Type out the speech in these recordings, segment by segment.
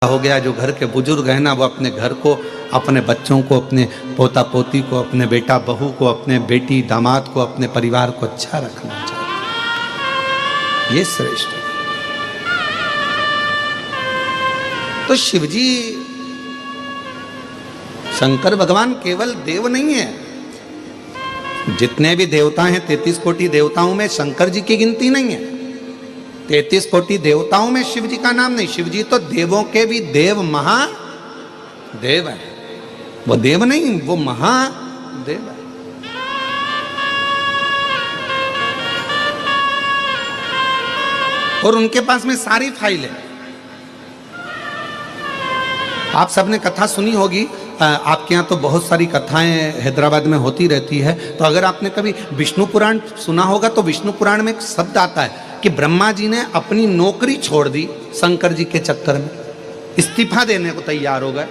हो गया, जो घर के बुजुर्ग हैं ना, वो अपने घर को, अपने बच्चों को, अपने पोता पोती को, अपने बेटा बहू को, अपने बेटी दामाद को, अपने परिवार को अच्छा रखना चाहिए। ये श्रेष्ठ है। तो शिवजी, शंकर भगवान केवल देव नहीं है। जितने भी देवता हैं, 33 कोटि देवताओं में शंकर जी की गिनती नहीं है। 33 कोटि देवताओं में शिव जी का नाम नहीं। शिव जी तो देवों के भी देव, महादेव है। वो देव नहीं, वो महादेव है। और उनके पास में सारी फाइल है। आप सबने कथा सुनी होगी, आपके यहाँ तो बहुत सारी कथाएं हैदराबाद में होती रहती है। तो अगर आपने कभी विष्णु पुराण सुना होगा तो विष्णु पुराण में एक शब्द आता है कि ब्रह्मा जी ने अपनी नौकरी छोड़ दी शंकर जी के चक्कर में, इस्तीफा देने को तैयार हो गए।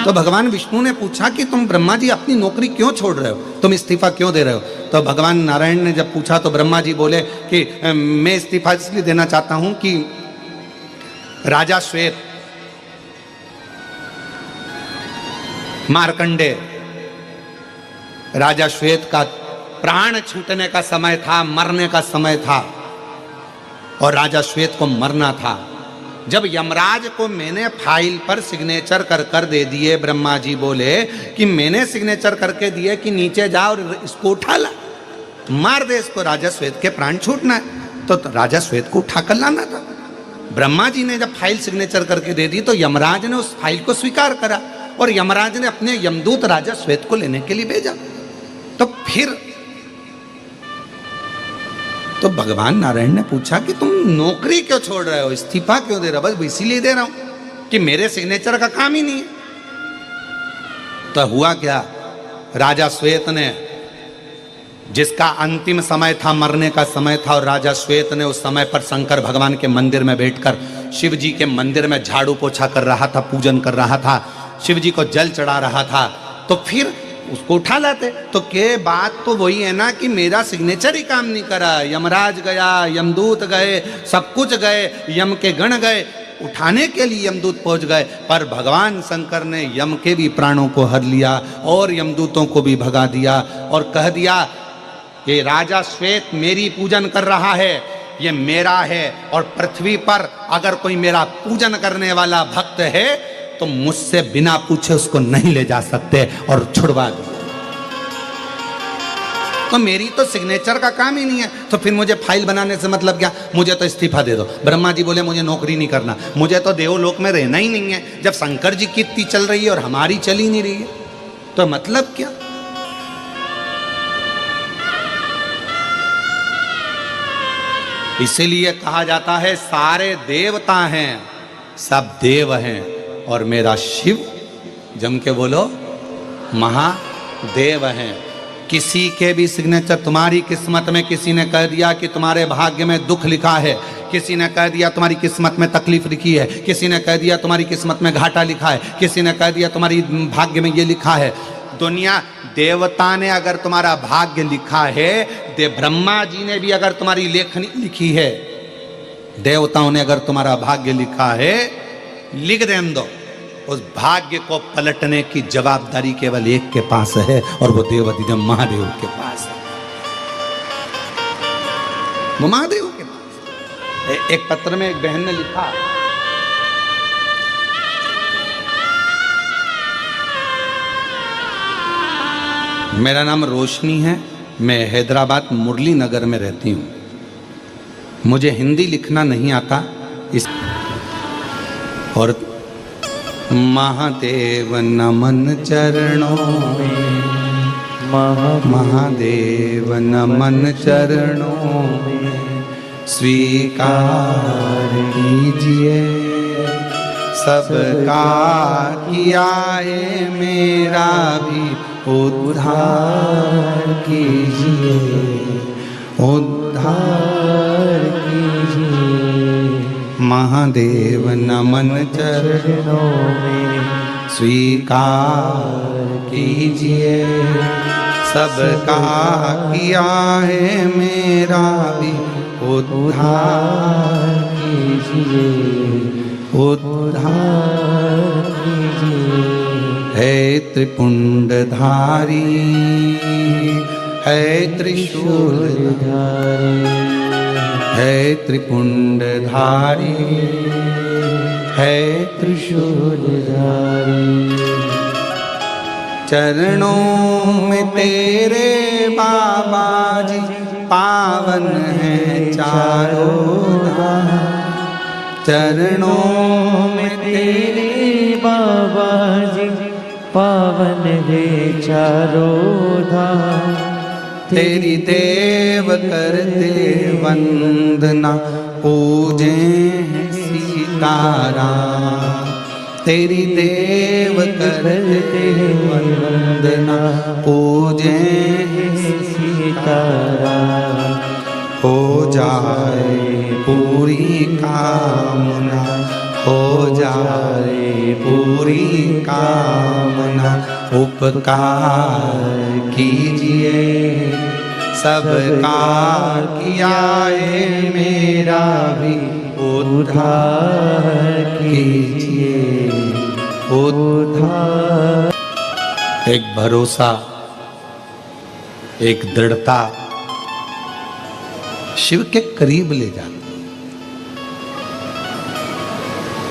तो भगवान विष्णु ने पूछा कि तुम ब्रह्मा जी अपनी नौकरी क्यों छोड़ रहे हो, तुम इस्तीफा क्यों दे रहे हो? तो भगवान नारायण ने जब पूछा तो ब्रह्मा जी बोले कि मैं इस्तीफा इसलिए देना चाहता हूं कि राजा श्वेत, मार्कंडे राजा श्वेत का प्राण छूटने का समय था, मरने का समय था, और राजा श्वेत को मरना था। जब यमराज को मैंने फाइल पर सिग्नेचर कर दे दिए, ब्रह्मा जी बोले कि मैंने सिग्नेचर करके दिए कि नीचे जा और इसको उठा ला, मार दे इसको, राजा श्वेत के प्राण छूटना है। तो राजा श्वेत को उठा कर लाना था। ब्रह्मा जी ने जब फाइल सिग्नेचर करके दे दी तो यमराज ने उस फाइल को स्वीकार करा और यमराज ने अपने यमदूत राजा श्वेत को लेने के लिए भेजा। तो फिर तो भगवान नारायण ने पूछा कि तुम नौकरी क्यों छोड़ रहे हो, इस्तीफा क्यों दे रहे हो? बस इसीलिए दे रहा हूं कि मेरे सिग्नेचर का काम ही नहीं है। तो हुआ क्या, राजा श्वेत ने, जिसका अंतिम समय था, मरने का समय था, और राजा श्वेत ने उस समय पर शंकर भगवान के मंदिर में बैठकर शिव जी के मंदिर में झाड़ू पोछा कर रहा था, पूजन कर रहा था, शिव जी को जल चढ़ा रहा था। तो फिर उसको उठा लाते। तो के बात तो वही है ना कि मेरा सिग्नेचर ही काम नहीं करा। यमराज गया, यमदूत गए, सब कुछ गए, यम के गण गए, उठाने के लिए यमदूत पहुंच गए, पर भगवान शंकर ने यम के भी प्राणों को हर लिया और यमदूतों को भी भगा दिया और कह दिया कि राजा श्वेत मेरी पूजन कर रहा है, ये मेरा है, और पृथ्वी पर अगर कोई मेरा पूजन करने वाला भक्त है तो मुझसे बिना पूछे उसको नहीं ले जा सकते, और छुड़वा दो। तो मेरी तो सिग्नेचर का काम ही नहीं है, तो फिर मुझे फाइल बनाने से मतलब क्या? मुझे तो इस्तीफा दे दो। ब्रह्मा जी बोले मुझे नौकरी नहीं करना, मुझे तो देवलोक में रहना ही नहीं है। जब शंकर जी की इतनी चल रही है और हमारी चल ही नहीं रही है तो मतलब क्या? इसीलिए कहा जाता है सारे देवता हैं, सब देव हैं, और मेरा शिव, जम के बोलो, महादेव हैं। किसी के भी सिग्नेचर, तुम्हारी किस्मत में किसी ने कह दिया कि तुम्हारे भाग्य में दुख लिखा है, किसी ने कह दिया तुम्हारी किस्मत में तकलीफ लिखी है, किसी ने कह दिया तुम्हारी किस्मत में घाटा लिखा है, किसी ने कह दिया तुम्हारी भाग्य में ये लिखा है। दुनिया, देवता ने अगर तुम्हारा भाग्य लिखा है, ब्रह्मा जी ने भी अगर तुम्हारी लेखनी लिखी है, देवताओं ने अगर तुम्हारा भाग्य लिखा है, लिख दें दो। उस भाग्य को पलटने की जवाबदारी केवल एक के पास है, और वो देवाधिदेव महादेव के पास है। वो महादेव के पास। एक पत्र में एक बहन ने लिखा, मेरा नाम रोशनी है, मैं हैदराबाद मुरली नगर में रहती हूँ, मुझे हिंदी लिखना नहीं आता, इस और महादेव नमन चरणों में, महादेव नमन चरणों में, स्वीकार कीजिए सबका किया है, मेरा भी उद्धार कीजिए, उद्धार कीजिए। महादेव नमन चरणों में, स्वीकार कीजिए सबका किया है, मेरा भी उद्धार कीजिए, उद्धार कीजिए। हे त्रिपुंडधारी, है त्रिशूलधारी, है त्रिपुंडधारी, है त्रिशूलधारी। चरणों में तेरे बाबा जी पावन है चारों धाम। चरणों में तेरे बाबा जी पावन है चारों धाम। तेरी देव करते वंदना, पूजे हैं सीताराम। तेरी देव करते वंदना, पूजे हैं सीताराम। हो जाए पूरी कामना, हो जाए पूरी कामना। उपकार कीजिए, सबका किया है मेरा भी उद्धार कीजिए, उद्धार। एक भरोसा, एक दृढ़ता शिव के करीब ले जाती,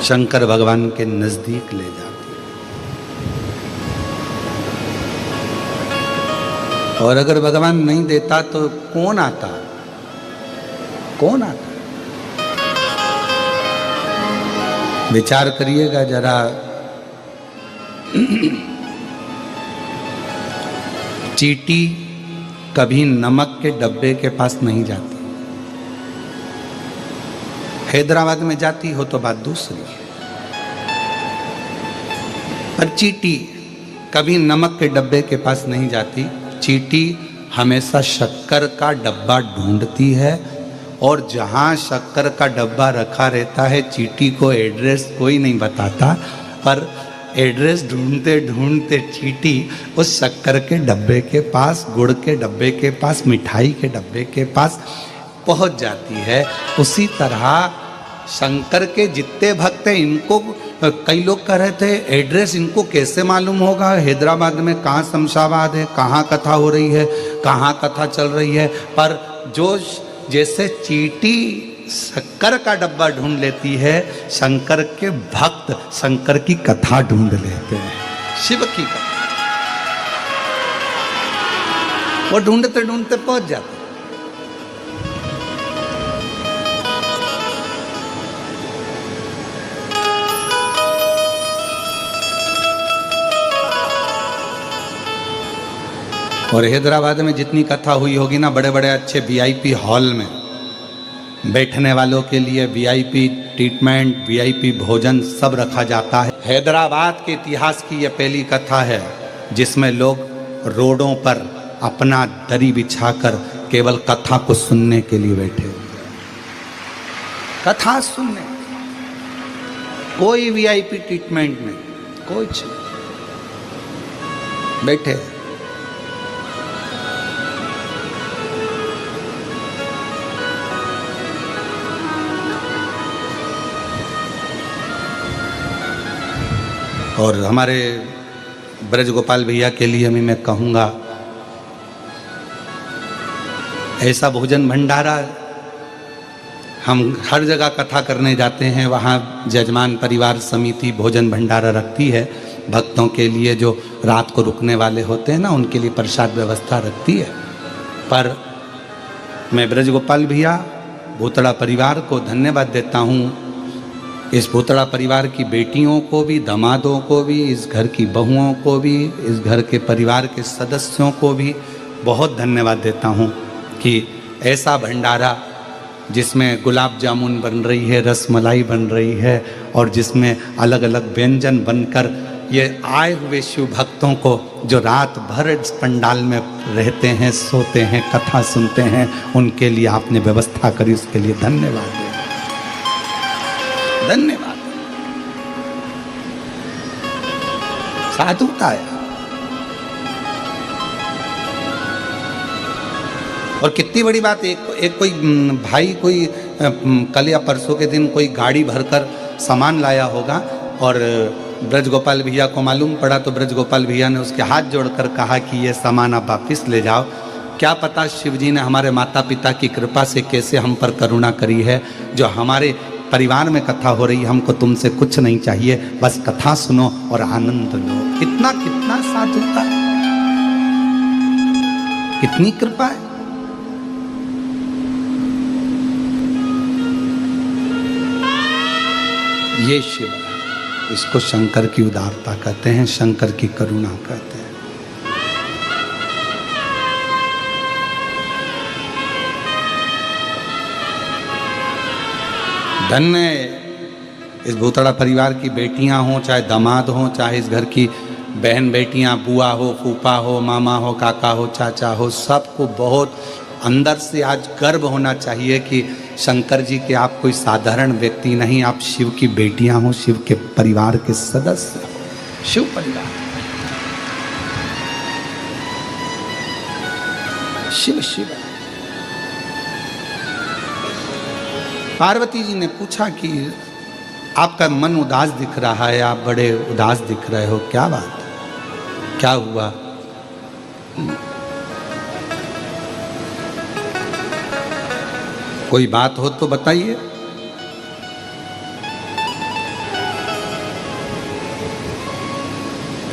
शंकर भगवान के नजदीक ले जाती। और अगर भगवान नहीं देता तो कौन आता, कौन आता? विचार करिएगा जरा। चींटी कभी नमक के डब्बे के पास नहीं जाती। हैदराबाद में जाती हो तो बात दूसरी है, पर चींटी कभी नमक के डब्बे के पास नहीं जाती। चींटी हमेशा शक्कर का डब्बा ढूंढती है, और जहाँ शक्कर का डब्बा रखा रहता है चींटी को एड्रेस कोई नहीं बताता, पर एड्रेस ढूंढते ढूंढते चींटी उस शक्कर के डब्बे के पास, गुड़ के डब्बे के पास, मिठाई के डब्बे के पास पहुंच जाती है। उसी तरह शंकर के जितने भक्त हैं, इनको कई लोग कह रहे थे एड्रेस इनको कैसे मालूम होगा, हैदराबाद में कहाँ शमशाबाद है, कहाँ कथा हो रही है, कहाँ कथा चल रही है। पर जो जैसे चींटी शक्कर का डब्बा ढूंढ लेती है, शंकर के भक्त शंकर की कथा ढूंढ लेते हैं, शिव की कथा। वो ढूंढते ढूंढते पहुंच जाते। और हैदराबाद में जितनी कथा हुई होगी ना, बड़े बड़े अच्छे वीआईपी हॉल में बैठने वालों के लिए वीआईपी ट्रीटमेंट, वीआईपी भोजन सब रखा जाता है। हैदराबाद के इतिहास की यह पहली कथा है जिसमें लोग रोडों पर अपना दरी बिछाकर केवल कथा को सुनने के लिए बैठे हुए, कथा सुनने, कोई वीआईपी ट्रीटमेंट नहीं, कुछ बैठे। और हमारे ब्रज गोपाल भैया के लिए भी मैं कहूँगा, ऐसा भोजन भंडारा हम हर जगह कथा करने जाते हैं, वहाँ जजमान परिवार समिति भोजन भंडारा रखती है भक्तों के लिए, जो रात को रुकने वाले होते हैं ना, उनके लिए प्रसाद व्यवस्था रखती है। पर मैं ब्रज गोपाल भैया भूतड़ा परिवार को धन्यवाद देता हूँ, इस भूतड़ा परिवार की बेटियों को भी, दामादों को भी, इस घर की बहुओं को भी, इस घर के परिवार के सदस्यों को भी बहुत धन्यवाद देता हूँ कि ऐसा भंडारा जिसमें गुलाब जामुन बन रही है, रसमलाई बन रही है, और जिसमें अलग अलग व्यंजन बनकर ये आए हुए शिव भक्तों को जो रात भर इस पंडाल में रहते हैं, सोते हैं, कथा सुनते हैं, उनके लिए आपने व्यवस्था करी, उसके लिए धन्यवाद, धन्यवाद। साधुता है। और कितनी बड़ी बात, एक कोई भाई कोई कल या परसों के दिन कोई गाड़ी भरकर सामान लाया होगा और ब्रज गोपाल भैया को मालूम पड़ा, तो ब्रज गोपाल भैया ने उसके हाथ जोड़कर कहा कि ये सामान आप वापस ले जाओ। क्या पता शिव जी ने हमारे माता पिता की कृपा से कैसे हम पर करुणा करी है, जो हमारे परिवार में कथा हो रही है, हमको तुमसे कुछ नहीं चाहिए, बस कथा सुनो और आनंद लो। कितना कितना साधुता, कितनी कृपा है। ये शिव है, इसको शंकर की उदारता कहते हैं, शंकर की करुणा कहते हैं। धन्य इस भूतड़ा परिवार की बेटियां हों, चाहे दामाद हों, चाहे इस घर की बहन बेटियां, बुआ हो, फूफा हो, मामा हो, काका हो, चाचा हो, सबको बहुत अंदर से आज गर्व होना चाहिए कि शंकर जी के आप कोई साधारण व्यक्ति नहीं, आप शिव की बेटियां हो, शिव के परिवार के सदस्य हो, शिव परिवार, शिव शिव। पार्वती जी ने पूछा कि आपका मन उदास दिख रहा है, आप बड़े उदास दिख रहे हो, क्या बात है, क्या हुआ? कोई बात हो तो बताइए।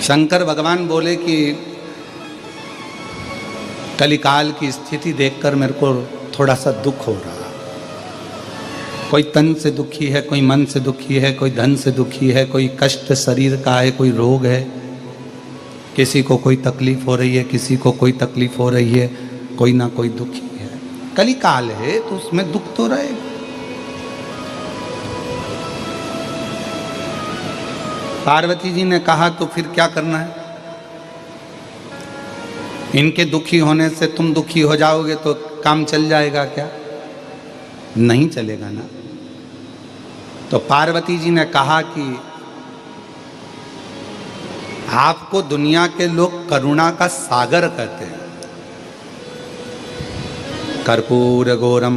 शंकर भगवान बोले कि कलिकाल की स्थिति देखकर मेरे को थोड़ा सा दुख हो रहा। कोई तन से दुखी है, कोई मन से दुखी है, कोई धन से दुखी है, कोई कष्ट शरीर का है, कोई रोग है, किसी को कोई तकलीफ हो रही है, किसी को कोई तकलीफ हो रही है, कोई ना कोई दुखी है। कलिकाल है तो उसमें दुख तो रहेगा। पार्वती जी ने कहा तो फिर क्या करना है? इनके दुखी होने से तुम दुखी हो जाओगे तो काम चल जाएगा क्या? नहीं चलेगा ना। तो पार्वती जी ने कहा कि आपको दुनिया के लोग करुणा का सागर कहते हैं। कर्पूर गौरम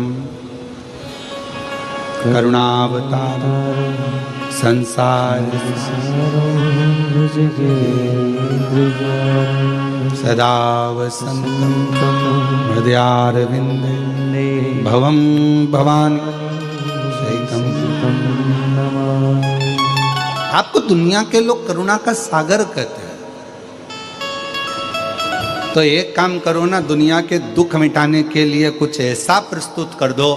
करुणावतारम संसार सदा वसन्तं हृदयारविन्दे भवं भवानी शैकं आपको दुनिया के लोग करुणा का सागर कहते हैं। तो एक काम करो ना, दुनिया के दुख मिटाने के लिए कुछ ऐसा प्रस्तुत कर दो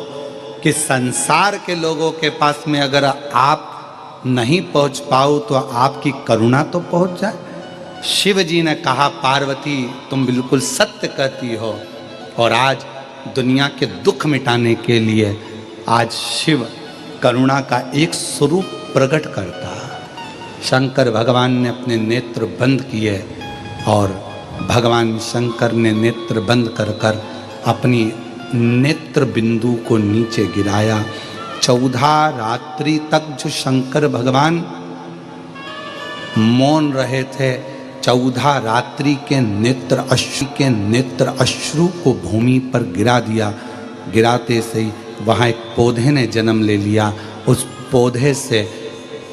कि संसार के लोगों के पास में अगर आप नहीं पहुंच पाओ तो आपकी करुणा तो पहुंच जाए। शिव जी ने कहा पार्वती तुम बिल्कुल सत्य कहती हो, और आज दुनिया के दुख मिटाने के लिए आज शिव करुणा का एक स्वरूप प्रकट करता। शंकर भगवान ने अपने नेत्र बंद किए और भगवान शंकर ने नेत्र बंद कर कर अपनी नेत्र बिंदु को नीचे गिराया। 14 रात्रि तक जो शंकर भगवान मौन रहे थे, 14 रात्रि के नेत्र अश्रु को भूमि पर गिरा दिया। गिराते से ही वहाँ एक पौधे ने जन्म ले लिया। उस पौधे से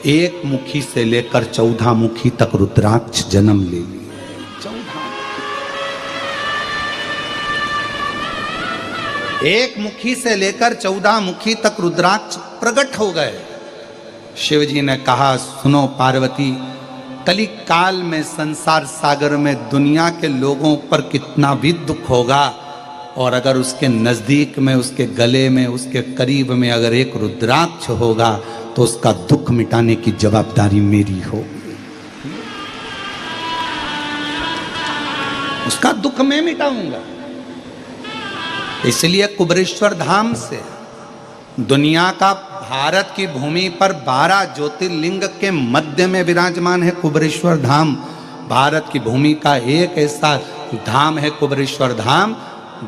एक मुखी से लेकर 14 मुखी तक रुद्राक्ष जन्म ले लिया। 14 एक मुखी से लेकर 14 मुखी तक रुद्राक्ष प्रकट हो गए। शिव जी ने कहा सुनो पार्वती, कली काल में संसार सागर में दुनिया के लोगों पर कितना भी दुख होगा, और अगर उसके नज़दीक में, उसके गले में, उसके करीब में अगर एक रुद्राक्ष होगा तो उसका दुख मिटाने की जवाबदारी मेरी होगी। उसका दुख मैं मिटाऊंगा। इसलिए कुबरेश्वर धाम से दुनिया का, भारत की भूमि पर 12 ज्योतिर्लिंग के मध्य में विराजमान है कुबरेश्वर धाम। भारत की भूमि का एक ऐसा धाम है कुबरेश्वर धाम,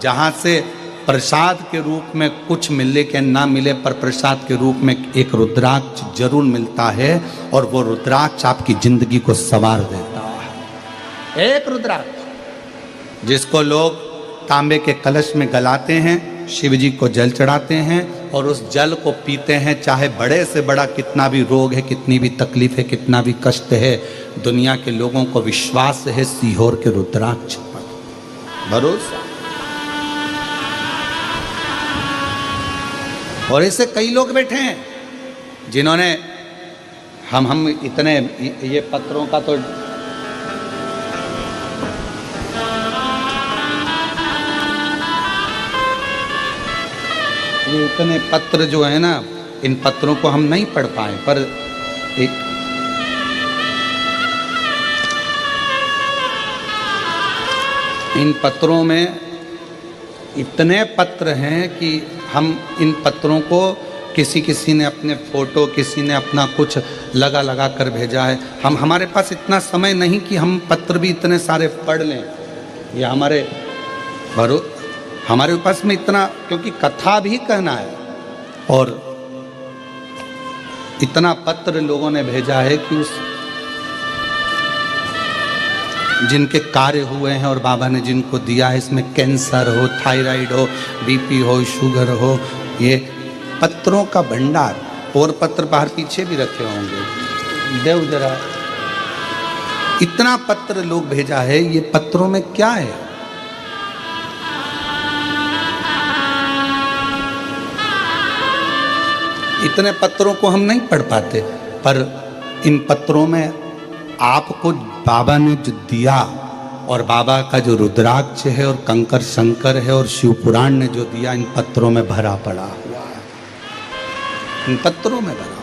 जहाँ से प्रसाद के रूप में कुछ मिले के ना मिले, पर प्रसाद के रूप में एक रुद्राक्ष जरूर मिलता है, और वो रुद्राक्ष आपकी जिंदगी को संवार देता है। एक रुद्राक्ष जिसको लोग तांबे के कलश में गलाते हैं, शिव जी को जल चढ़ाते हैं और उस जल को पीते हैं। चाहे बड़े से बड़ा कितना भी रोग है, कितनी भी तकलीफ है, कितना भी कष्ट है, दुनिया के लोगों को विश्वास है सीहोर के रुद्राक्ष पर, भरोसा। और ऐसे कई लोग बैठे हैं जिन्होंने हम इतने ये पत्रों का तो ये इतने पत्र जो है ना, इन पत्रों को हम नहीं पढ़ पाए, पर एक इन पत्रों में इतने पत्र हैं कि हम इन पत्रों को किसी ने अपने फोटो, किसी ने अपना कुछ लगा कर भेजा है। हमारे पास इतना समय नहीं कि हम पत्र भी इतने सारे पढ़ लें, या हमारे पास में इतना, क्योंकि कथा भी कहना है और इतना पत्र लोगों ने भेजा है कि उस जिनके कार्य हुए हैं और बाबा ने जिनको दिया है, इसमें कैंसर हो, थायराइड हो, बीपी हो, शुगर हो, ये पत्रों का भंडार। और पत्र बाहर पीछे भी रखे होंगे, देव जरा, इतना पत्र लोग भेजा है। ये पत्रों में क्या है? इतने पत्रों को हम नहीं पढ़ पाते, पर इन पत्रों में आपको बाबा ने जो दिया, और बाबा का जो रुद्राक्ष है और कंकर शंकर है और शिव पुराण ने जो दिया, इन पत्रों में भरा पड़ा हुआ है, इन पत्रों में भरा।